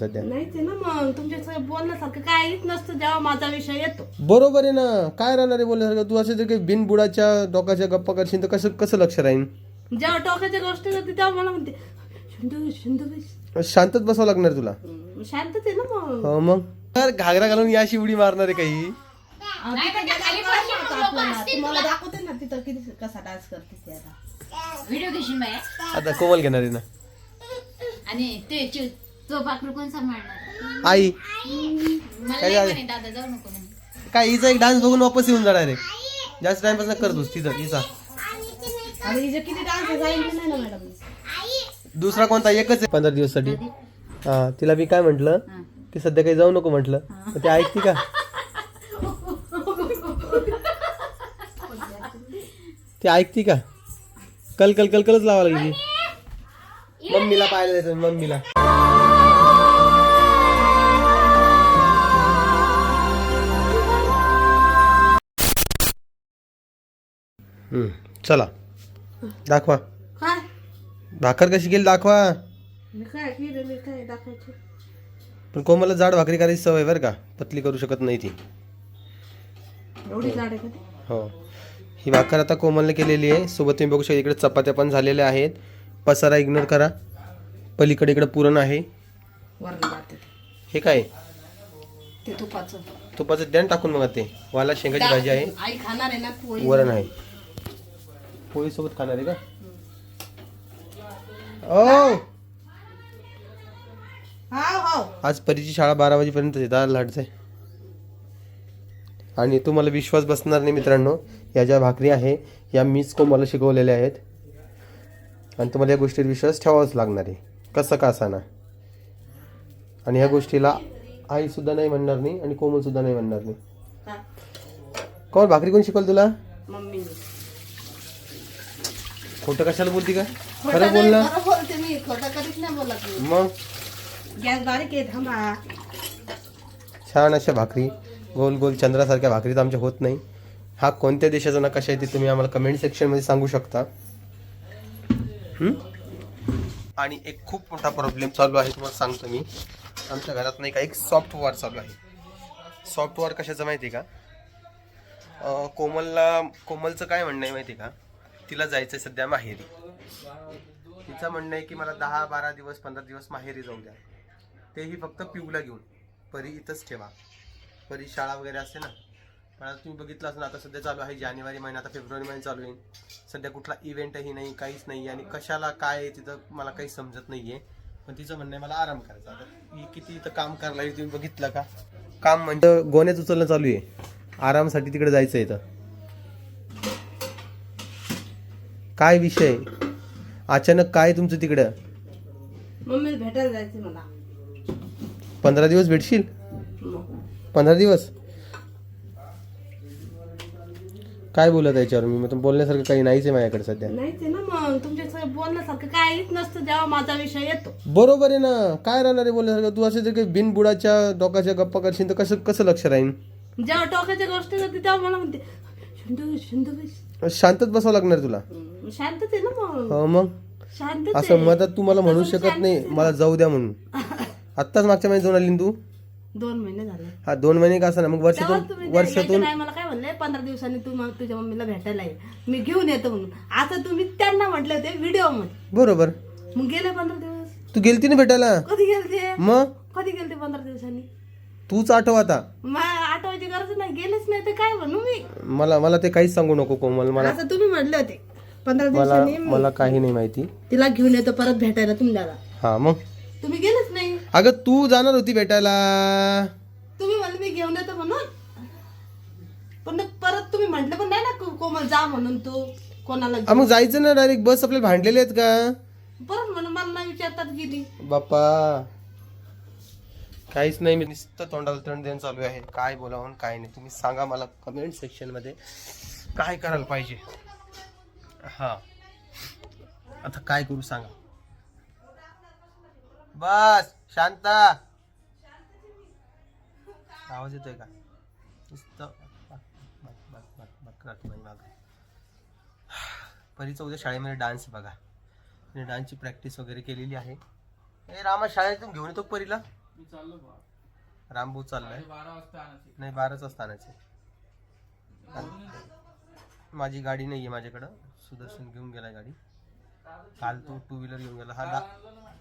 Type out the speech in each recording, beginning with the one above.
सध्या नाही ते ना मग तुमच्या बोलण्यासारखं काहीच नसतं जेव्हा माझा विषय येतो. बरोबर आहे ना. काय राहणार आहे बोलण्यासारखं? तू असं जर काही बिनबुडाच्या डोकाच्या गप्पा करशील तर कसं कसं लक्ष राहील? जेव्हा टोकाच्या गोष्टी होती तेव्हा मला म्हणते शुंदू शुंदू बस. शांतच बसावं लागणार तुला. शांतच आहे ना मग. हो मग तर घागरा घालून या अशी उडी मारणार आहे काही? तुम्हाला दाखवते ना तिथं किती कसा डान्स करते ते. आता व्हिडिओ घेशील बाया आता कोमल घेणार आहे ना. आणि ते तो पाखरू कोण सांभाळणार? आई मला काय नाही झालं? म्हणे दादा जाऊ नको म्हणे. काय हिचा एक डान्स बघून वापस येऊन जाणार आहे. जास्त टाइमपास न करतोस तिचा हिचा. आणि हिचे किती डान्स सांगितले नाही ना मॅडम. दुसरा कोणता? एकच आहे 15 दिवसासाठी. हा तिला मी काय म्हंटल की सध्या काही जाऊ नको म्हंटल. ते ऐकते का? ते ऐकते का? कल कल कल कलच लावा लागली. मम्मीला पाहायला जायचं मम्मीला. चला दाखवा काय भाकर कशी केली दाखवा. मी काय केलं मी काय दाखवायचं. पण कोमलला जाड भाकरी करायची सवय बरं का. पतली करू शकत नाही ती. एवढी जाड आहे का ती? हो ही भाकर आता कोमलने केलेली आहे. सोबत तुम्ही बघू शकता इकडे चपात्या पण झालेल्या आहेत. पसारा इग्नोर करा. पलीकडे इकडे पुरण आहे. वरण जाते हे काय? ते तुपाचं. तुपाचं द्यान टाकून मग ते. वाला शेंगाची भाजी आहे. आई खाणार आहे ना पोळी. वरण आहे. पोळी सोबत खाणार आहे का? ओ हो आज परीची शाळा 12 वाजेपर्यंत आहे. लाटच आहे. आणि तुम्हाला विश्वास बसणार नाही मित्रांनो. या ज्या भाकरी आहे या मीच कोमलला शिकवलेल्या आहेत. आणि तुम्हाला या गोष्टीवर विश्वास ठेवावाच लागणार आहे. कसं का असाना. आणि ह्या गोष्टीला आई सुद्धा नाही म्हणणार नाही आणि कोमल सुद्धा नाही म्हणणार नाही. कोमल भाकरी कोण शिकवलं तुला? मम्मी. खोटं कशाला बोलती का? खरं बोल ना. खरं बोलते मी. खोटं कधीच नाही बोलत मी. मग गॅस बारीक आहे थांबा. छान अशा भाकरी गोल गोल चंद्रासारख्या भाकरी तर आमच्या होत नाही. हा कोणत्या देशाचा नकाशा आहे ते तुम्ही आम्हाला कमेंट सेक्शनमध्ये सांगू शकता. आणि एक खूप मोठा प्रॉब्लेम चालू आहे तुम्हाला सांगतो मी. आमच्या घरात नाही का एक सॉफ्टवेअर चालू आहे. सॉफ्टवेअर कशाचं माहिती आहे का? कोमलचं काय म्हणणं आहे माहिती आहे का? तिला जायचं आहे सध्या माहेरी. तिचं म्हणणं आहे की मला 10-12 दिवस 15 दिवस माहेरी जाऊ द्या. तेही फक्त पिऊला घेऊन. परी इथंच ठेवा. परी शाळा वगैरे असते ना. पण आता तुम्ही बघितलं असं आता सध्या चालू आहे जानेवारी महिना. आता फेब्रुवारी महिना चालू आहे. सध्या कुठला इव्हेंटही नाही काहीच नाही. आणि कशाला काय तिथं मला काही समजत नाही आहे. पण तिचं म्हणणं आहे मला आराम करायचा. आता मी किती इथं काम करायला तुम्ही बघितलं का? काम म्हणजे गोण्याच उचलणं चालू आहे. आरामसाठी तिकडे जायचं आहे. इथं काय विषय? अचानक काय तुमचं तिकडं? मम्मीला भेटायला जायचं मला. 15 दिवस भेटशील? 15 दिवस काय बोलत याच्यावर मी? मग बोलण्यासारखं काही नाहीच आहे माझ्याकडे सध्या. नाही ते ना मग तुमच्या बोलण्यासारखं काहीच नसतं जेव्हा माझा विषय येतो. बरोबर आहे ना. काय राहणार आहे बोलण्यासारखं? तू असं जर काही बिनबुडाच्या डोकाच्या गप्पा करशील तर कसं कसं लक्ष राहील? जेव्हा टोकाच्या गोष्टी होती तेव्हा मला म्हणते शुंदू शुंदू बस. शांतच बसावं लागणार तुला. शांतच आहे ना मग. हो मग शांतच असं आहे. मधात तू मला म्हणू शकत नाही मला जाऊ द्या म्हणून. आत्ताच मागच्या महिन्यात जाऊन आली ना तू. 2 महिने झाले. हा 2 महिने का असं ना मग वर्षातून मला काय म्हणले 15 दिवसांनी तू मग तुझ्या मम्मीला भेटायला ये मी घेऊन येतो म्हणून. आता तुम्ही त्यांना म्हटले होते व्हिडिओ मध्ये. बरोबर. मग गेले 15 दिवस. तू गेलती ना भेटायला? कधी गेलते? मग कधी गेलते 15 दिवसांनी? तूच आठव आता. आठवायची गरज नाही. गेलेच नाही तर काय म्हणू मी. मला ते काहीच सांगू नको कोमल. मला असं तुम्ही म्हटले होते 15 दिवसांनी मला काही नाही माहिती. तिला घेऊन येतो परत भेटायला तुम्हाला. हा मग तुम्ही गेलेच नाही. अगं तू जाणार होती भेटायला. तुम्ही म्हणले मी घेऊन येतो म्हणून. पण परत तुम्ही म्हटलं पण नाही ना कोमल जा म्हणून. तू कोणाला मग जायचं ना डायरेक्ट. बस आपल्याला भांडलेले आहेत का? परत म्हणून मला नाही विचारतात गेली. बाप्पा काहीच नाही. मी नुसतं तोंडाला तोंड देणं चालू आहे. काय बोलावं काय नाही तुम्ही सांगा मला कमेंट सेक्शन मध्ये काय करायला पाहिजे. हा आता काय करू सांगा. बस शांता. आवाज येतोय का? नुसतं परीचा उद्या शाळेमध्ये डान्स बघा. डान्सची प्रॅक्टिस वगैरे केलेली आहे. रामा शाळेतून घेऊन येतो परीला. रामभाऊ चाललाय 12 वाजता आणायचे. नाही 12च वाजता आणायचे. माझी गाडी नाहीये माझ्याकडं. सुदर्शन घेऊन गेलाय गाडी. काल तो 2 व्हीलर घेऊन गेला. हा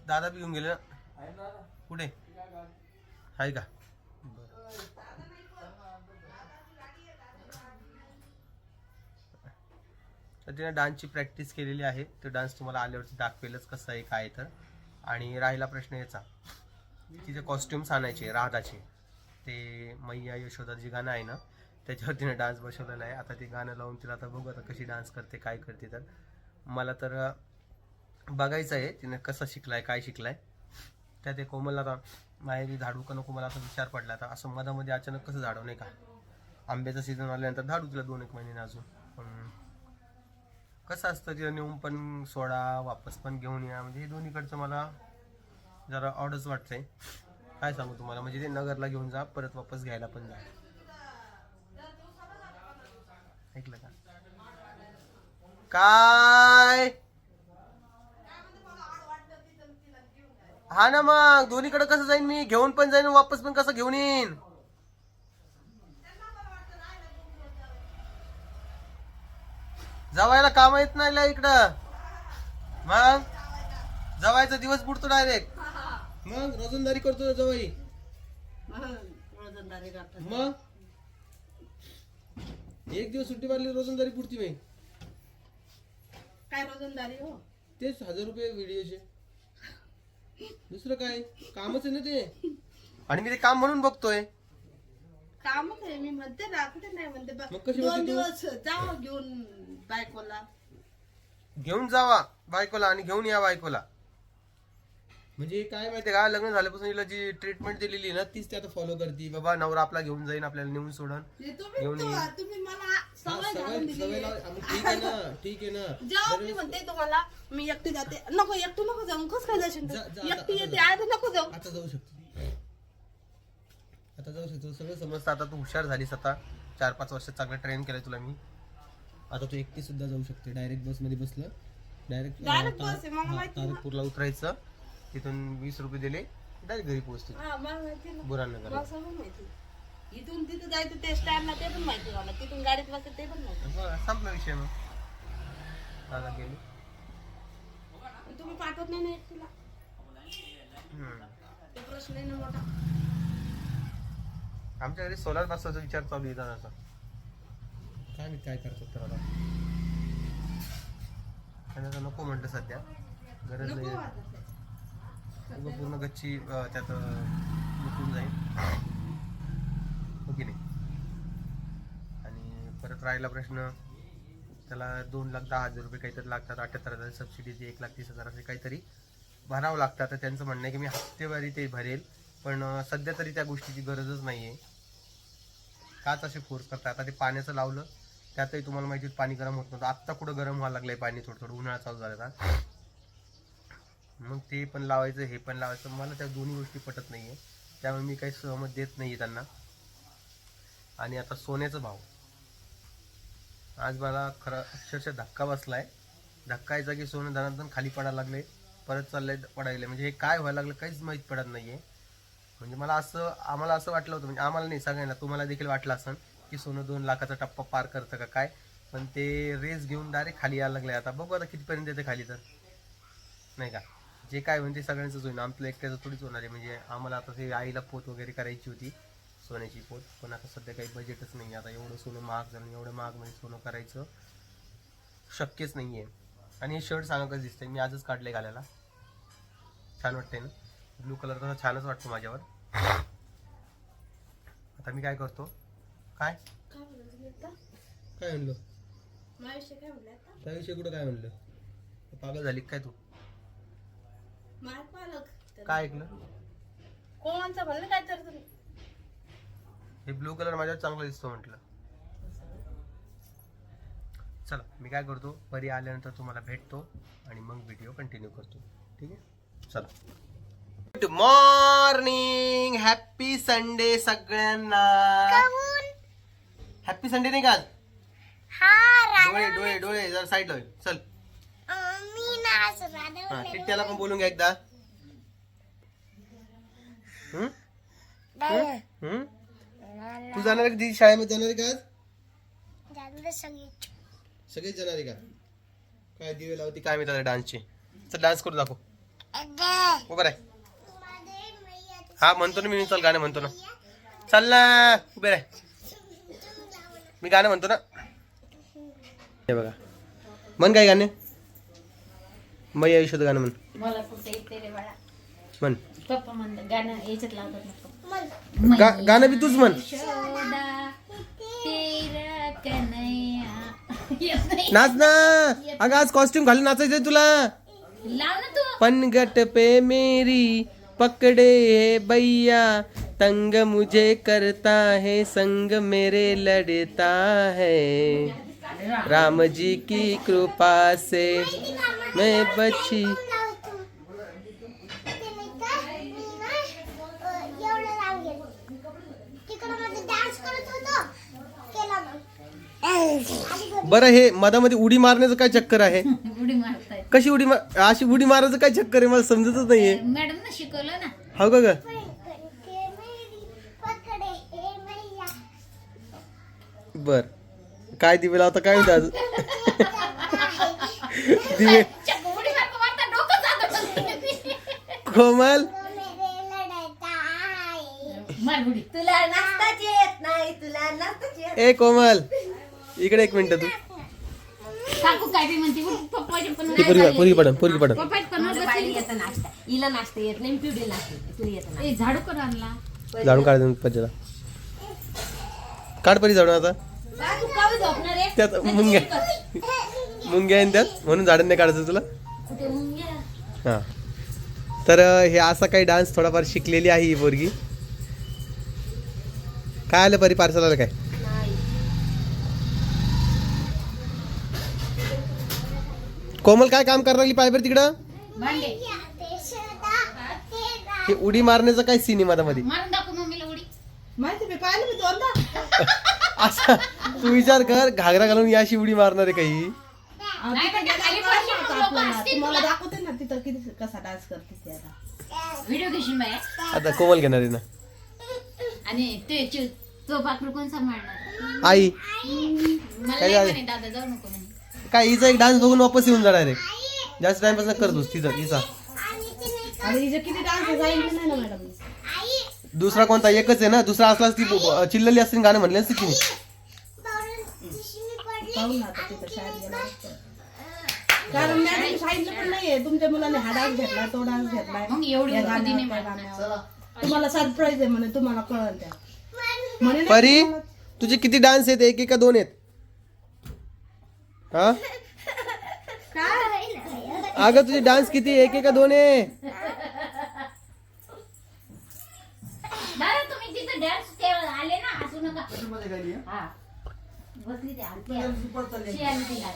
दादा बी घेऊन गेले ना. कुठे आहे का? तर तिने डान्सची प्रॅक्टिस केलेली आहे. तो डान्स तुम्हाला आल्यावरती दाखवेलच कसं आहे काय तर. आणि राहिला प्रश्न याचा, तिचे कॉस्ट्युम्स आणायचे राधाचे. ते मैया यशोदा जे गाणं आहे ना त्याच्यावर तिने डान्स बसवलेला आहे. आता ते गाणं लावून तिला आता बघू आता कशी डान्स करते काय करते. तर मला तर बघायचं आहे तिने कसं शिकलाय काय शिकलाय. त्या ते कोमलला आता माहेरी झाडू का नको मला असा विचार पडला. आता असं मधामध्ये अचानक कसं झाडू नाही का. आंब्याचा सीझन आल्यानंतर झाडू तिला 2-1 महिन्याने अजून. पण कसं असतं तिला नेऊन पण सोडा वापस पण घेऊन या म्हणजे हे दोन्हीकडचं मला जरा ऑडच वाटतंय. काय सांगू तुम्हाला म्हणजे ते नगरला घेऊन जा परत वापस घ्यायला पण जा. ऐकलं का काय? हा ना मग दोन्हीकडे कसं जाईन मी. घेऊन पण जाईन वापस पण कसं घेऊन येईन. जवायला काम येत नाही इकडं. मग जवायचा दिवस बुडतो डायरेक्ट. मग रोजंदारी करतो जवाई. मग एक दिवस सुट्टी मारली रोजंदारी पुरती मी. काय रोजंदारी हो? तेच 1000 रुपये व्हिडिओचे. दुसरं काय कामच आहे ना ते. आणि मी ते काम म्हणून बघतोय. कामच आहे मी म्हणते राखते नाही म्हणते. मग कशी 2 म्हणते तू? दिवस जावं घेऊन बायकोला. घेऊन जावा बायकोला आणि घेऊन या बायकोला. म्हणजे काय माहितीये का लग्न झाल्यापासून हिला जी ट्रीटमेंट दिलेली ना तीच ते आता फॉलो करते. बाबा नवरा आपला घेऊन जाईन आपल्याला नेऊन सोडून घेऊन येईन. तुम्ही मला सवय घालून दिली. ठीक आहे ना ठीक आहे ना. जेव्हा मी म्हणते तुम्हाला मी एकटी जाते नको एकटी नको जाऊ कस काय जाशील तू? जा, एकटी येते आता नको जाऊ. आता जाऊ शकतो. आता जाऊ शकतो सगळं समजतं. आता तू हुशार झालीस. आता 4-5 वर्ष चांगलं ट्रेन केलंय तुला मी. आता तू एकटी सुद्धा जाऊ शकते. डायरेक्ट बस मध्ये बसलं Direct bus आहे, मला माहिती ना. तारकपूरला उतरायचं. तिथून 20 रुपये दिले डायरेक्ट घरी पोहोचते. हा मला माहिती ना. बुरानगर मला सगळं माहिती. इथून तिथं जायचं ते स्टँडला ते पण माहिती मला. तिथून गाडीत बसायचं ते पण माहिती. संपला विषय मग. दादा गेली. पण तुम्ही पाठवत नाही ना एकटीला. ते प्रश्न आहे ना मोठा. आमच्या घरी सोलार बसवायचा विचार चालू आहे दादाचा. काय मी काय करतो तर आता त्यांना नको म्हटलं सध्या गरज नको नाही. आता ते. उगा पूर्ण गच्ची त्यात लुटून जाईल हो की नाही. आणि परत राहिला प्रश्न त्याला 2,10,000 रुपये काहीतरी लागतात. 78,000 सबसिडीचे 1,30,000 असे काहीतरी भरावं लागतं. तर त्यांचं म्हणणं आहे की मी हप्तेवारी ते भरेल पण सध्या तरी त्या गोष्टीची गरजच नाही आहे. काच असे फोर्स करतात. आता ते पाण्याचं लावलं त्यातही तुम्हाला माहिती पाणी गरम होत नव्हतं. आत्ता कुठं गरम व्हायला लागलंय पाणी थोडं थोडं. उन्हाळा चालू झाला आता. मग ते पण लावायचं हे पण लावायचं. मला त्या दोन्ही गोष्टी पटत नाही आहे त्यामुळे मी काही सहमत देत नाही आहे त्यांना. आणि आता सोन्याचा भाव आज मला खरं अक्षरशः धक्का बसलाय. धक्का यायचा की सोनं धनाधन खाली पडायला लागले परत चाललंय पडायला. म्हणजे हे काय व्हायला लागलं काहीच माहीत पडत नाही आहे. म्हणजे आम्हाला असं वाटलं होतं म्हणजे आम्हाला नाही सगळ्यांना तुम्हाला देखील वाटलं असं की सोनं 2 लाखाचा टप्पा पार करतं का काय. पण ते रेस घेऊन डायरेक्ट खाली यायला लागले. आता बघू आता कितीपर्यंत येते खाली तर नाही का. जे काय म्हणजे सगळ्यांचंच होईल आपलं एकट्याचं थोडीच होणार आहे. म्हणजे आम्हाला आता ते आईला पोत वगैरे करायची होती सोन्याची पोत. पण आता सध्या काही बजेटच नाही. आता एवढं सोनं महाग झालं. एवढं महाग म्हणजे सोनं करायचं शक्यच नाही आहे. आणि हे शर्ट सांगा कसं दिसतंय. मी आजच काढले घालायला. छान वाटतंय ना. ब्लू कलर तसा छानच वाटतो माझ्यावर. आता मी काय करतो काय काय म्हणलं तुम्ही आता? काय म्हणलं माझ्याविषयी काय म्हणलं आता? त्याविषयी कुठं काय म्हणलं. पागल झाली काय तू. माय पालक. काय ऐकलं. कोणाचं म्हणलं काय तर तुम्ही? हे ब्लू कलर माझ्यावर चांगला दिसतो म्हटलं. चला मी काय करतो परी आल्यानंतर तुम्हाला भेटतो आणि मग व्हिडिओ कंटिन्यू करतो. ठीक आहे चला. Good morning. हॅपी संडे सगळ्यांना. हॅपी संडे नाही का आज. डोळे डोळे डोळे जरा साईडला होईल. चल हा टिट्ट्याला पण बोलून घ्या एकदा. हम्म? हम्म? तू जाणार आहे का शाळेमध्ये जाणार आहे का आज? सगळेच जाणार आहे का? काय दिवे लावती काय मी डान्सचे. चल डान्स करू दाखव. उभं राह. हा म्हणतो ना मी चल गाणं म्हणतो ना. चल ना उभे राह. मी गाणं म्हणतो ना. हे बघा म्हण काय गाणे. मै आयुष्यात गाणं म्हण. मला कुठे येते रे बाळा. म्हण. पप्पा म्हणतात गाणं याच्यात लावतात नको. गाणं बी तूच म्हण. यशोदा, तेरा कन्हैया. येत नाही. नाच ना. अगं आज कॉस्ट्युम घालून नाचायचंय तुला. लाव ना तू. पनगट पे मेरी पकड़े है भैया तंग मुझे करता है संग मेरे लड़ता है राम जी की कृपा से मैं बची. बरं हे मधामध्ये उडी मारण्याचं काय चक्कर आहे. उडी मारताय. कशी उडी मार अशी उडी मारायचं काय चक्कर आहे मला समजतच नाहीये. मॅडम ना शिकवलं ना. हो का ग. बर काय दिवे लावता काय म्हणते आज. दिवे उडी मारता डोकं जातं. कोमल मार उडी. तुला नाचताच येत नाही, तुला नाचताच येत. ए कोमल इकडे एक मिनिट तू. काकू काय बी म्हणते पप्पाचे पण ती पोरगी पडन पप्पाचे पण येतं नाचता, हिला नाचता येत नाही, पिवडी नाचते, तुला येत नाही. ए झाडू कर आणला. झाडून काढ पज्जाला. काढ परी झाडून आता. तू कावी झोपणार आहे? त्यात मुंग्या आहे ना त्यात म्हणून झाडून नाही काढायचं तुला. कुठे मुंग्या. हा तर हे असा काही डान्स थोडाफार शिकलेली आहे ही पोरगी. काय आलं परी पार्सल आलं काय. कोमल काय काम करायला लागली पायबर तिकडं. भांडे हे उडी मारण्याचं काय सिनेमा मध्ये मारून दाखव मम्मीला उडी. माहिती मी पाहिलं मी दोनदा. असा तू विचार कर घागरा घालून याशी उडी मारणार आहे काही. नाही तर त्या खाली पडशील मग लोकं हसतील तुम्हाला तुला. दाखवते ना तिथं किती कसा डान्स करते ते आता. व्हिडिओ घेशील बाया. आता कोमल घेणार आहे ना. आणि ते तो पाखरू कोण सांभाळणार. आई मला काय नाही झालं? म्हणे दादा जाऊ नको म्हणे. काय हिचा एक डान्स बघून वापस येऊन जाणार आहे. जास्त टाइमपास करतोस तिचा हिचा. आणि हिचे किती डान्स सांगितलं नाही ना मॅडम. दुसरा कोणता एकच आहे ना. दुसरा असलाच ती चिल्लली असते गाणं म्हणले असते की नाही. पाहून ना आता तिथं शाळेत गेला. कारण मॅडम सांगितलं पण नाहीये तुमच्या मुलाने हा डान्स घेतला तो डान्स घेतलाय. मग एवढी या कधी नाही गाण्यावर, त्या म्हणणार. गाण्यावर. तुम्हाला सरप्राईज आहे म्हणे तुम्हाला कळलं त्या म्हणे ना परी तुम्हाला- तुझे किती डान्स आहेत. एक एक का दोन आहेत. हा अगं तुझे डान्स किती एक एक का दोन आहे. दादा तुम्ही तिथं डान्स आले ना हसू नका. हा बसली ते आली तिला.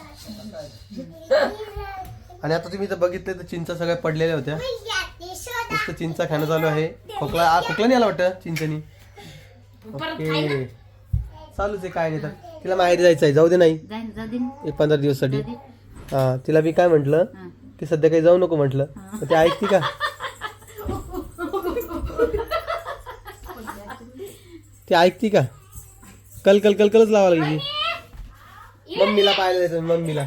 आणि आता तुम्ही तर बघितलं तर चिंचा सगळ्या पडलेल्या होत्या. नुसतं चिंचा खाणं चालू आहे. खोकला नाही आला वाटतं चिंचनी. परत खाय ना. ओके चालूच आहे काय नाही तर. तिला माहेरी जायचं आहे जाऊ दे नाही जाईन जा दिन. एक 15 दिवसासाठी. जा दिन. हा तिला मी काय म्हंटल हा. की सध्या काही जाऊ नको म्हटलं. तर ती ऐकते का. ती ऐकते का. कल कल कल कलच लावा लागली. मम्मीला पाहायला जायचं मम्मीला.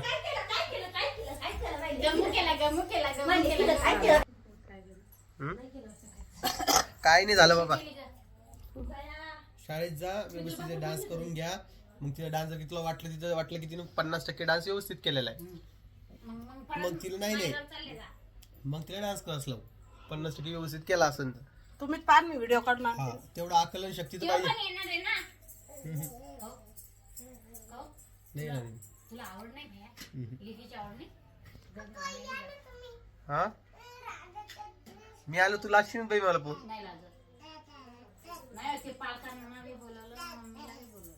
काय नाही झालं बाबा. शाळेत जा व्यवस्थित डान्स करून घ्या. मग तिला डान्स जर तुला वाटलं की तिने 50% डान्स व्यवस्थित केलेला आहे. मग तिला नाही मग तिला डान्स क्लास लावू. 50% व्यवस्थित केला असेल तर. तुम्ही पाहा मी व्हिडिओ काढणार. हा तेवढा आकलन शक्ती तर पाहिजे. नाही ना. तुला आवड नाही भैया लिखीची आवड नाही. हा मी आलो तुला अशी बाई मला फोन. नाही लागत. नाही ते पालकांना बी बोलवलं मम्मीला बी बोलवलं.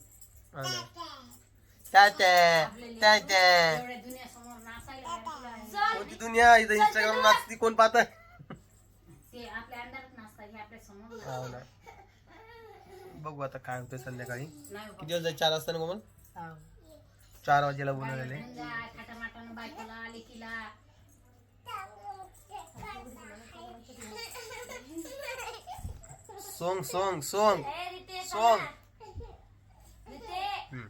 एवढ्या दुनियासमोर नाचायला तुला कोणती दुनिया इथं इंस्टाग्राम नाचती कोण पाहत. ते आपल्या अंधारात नाचतात हे आपल्या समोर हो ना. बघू आता काय होतं संध्याकाळी. नाही किती दिवस जायचं 4 वाजता ना मग. हा. 4 वाजेला बोलवलेले. थाटामाटानं बायकोला लेकीला. सोंग सोंग सोंग ए, रितेश, सोंग. रितेश.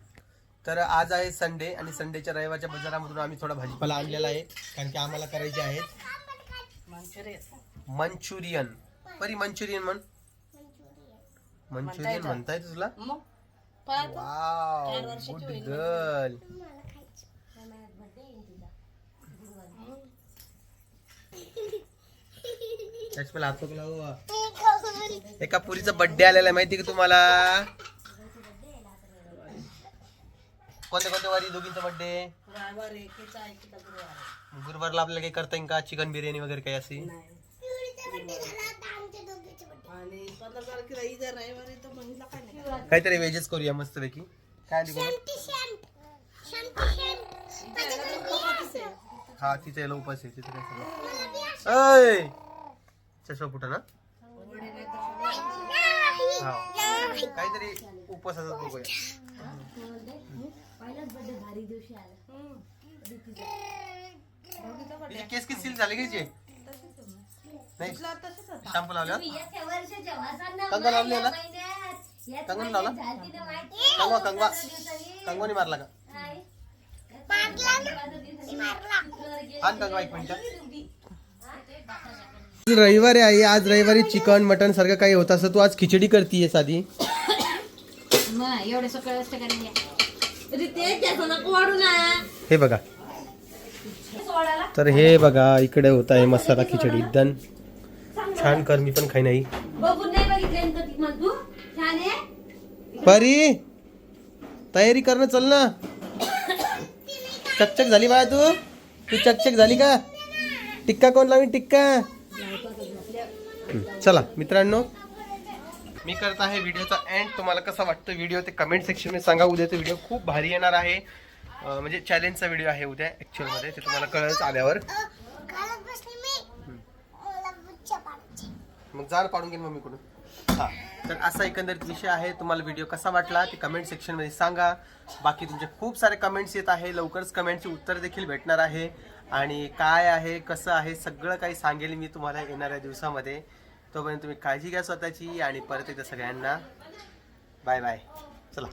तर आज आहे संडे आणि संडेच्या रविवारच्या बाजारामधून आम्ही थोडा भाजीपाला आणलेला आहे कारण की आम्हाला करायचे आहेत मंचुरियन. परी मंचुरियन म्हण. मंचुरियन म्हणता येतं तुला? मग पळा तू. Wow good girl. लक्ष्मीला हात पकडला हो. एका पुरीचा बर्थडे आलेला आहे माहिती का तुम्हाला? कोणत्या कोणत्या वारी दोघींचा बर्थडे? रविवार एकेचा एकेचा गुरुवार. गुरुवारला आपल्याला काही करता येईल का? चिकन बिर्याणी वगैरे काही असे? आणि 15 तारखेला इजा रविवारी तर महिला काय नाही. काहीतरी वेजेस करूया मस्त पैकी. काय आली बोल? हा तिथे यायला उपास आहे तिथे काय सगळं. चष्मा फुटा ना? हा काहीतरी उपवासाचं बघूया. पहिलाच बर्थडे भारी दिवशी आला. तिचे केस किती सील झाले घ्यायचे नाही? शॅम्पू लावला? तुम्ही एका वर्षाच्या वासांना कंगवा लावली ना? महिन्यात याच कंगवा महिन्यात लावला? झालती ना माहिती? कंगवा कंगवा दिवसांनी. कंगवानी मारला का? काय? आण कंगवा एक मिनिट. रविवारी आहे, आज रविवारी चिकन मटन सारखं काही होत असं तू आज खिचडी करतीये साधी. मग एवढं सकाळ असतं का नाही? रितेश त्याचं नको वाढू ना. हे बघा. सोडायला तर हे बघा इकडे होत आहे मसाला खिचडी. एकदम छान कर, मी पण खाई नाही. बघून नाही बघितलं कधी मग तू छान आहे. परी तयारी करणं चल ना. चकचक झाली बाळा तू चकचक झाली का? टिक्का कोण लावीन टिक्का? चला मित्रांनो, मी करत आहे व्हिडिओचा एंड. तुम्हाला कसा वाटतं व्हिडिओ ते कमेंट सेक्शन मध्ये सांगा. उद्याचा व्हिडिओ खूप भारी येणार आहे. म्हणजे चॅलेंजचा व्हिडिओ आहे उद्या ऍक्च्युअल मध्ये, ते तुम्हाला कळत आल्यावर. मग जाण पाडून घेईन मम्मी कडून. हा तर असा एकंदरीत विषय आहे. तुम्हाला व्हिडिओ कसा वाटला ते कमेंट सेक्शन मध्ये सांगा. बाकी तुमचे खूप सारे कमेंट्स येत आहे. लवकरच कमेंटचे उत्तर देखील भेटणार आहे आणि काय आहे कसं आहे सगळं काही सांगेल मी तुम्हाला येणाऱ्या दिवसामध्ये. तोपर्यंत तुम्ही काळजी घ्या स्वतःची आणि परत एकदा सगळ्यांना बाय बाय. चला.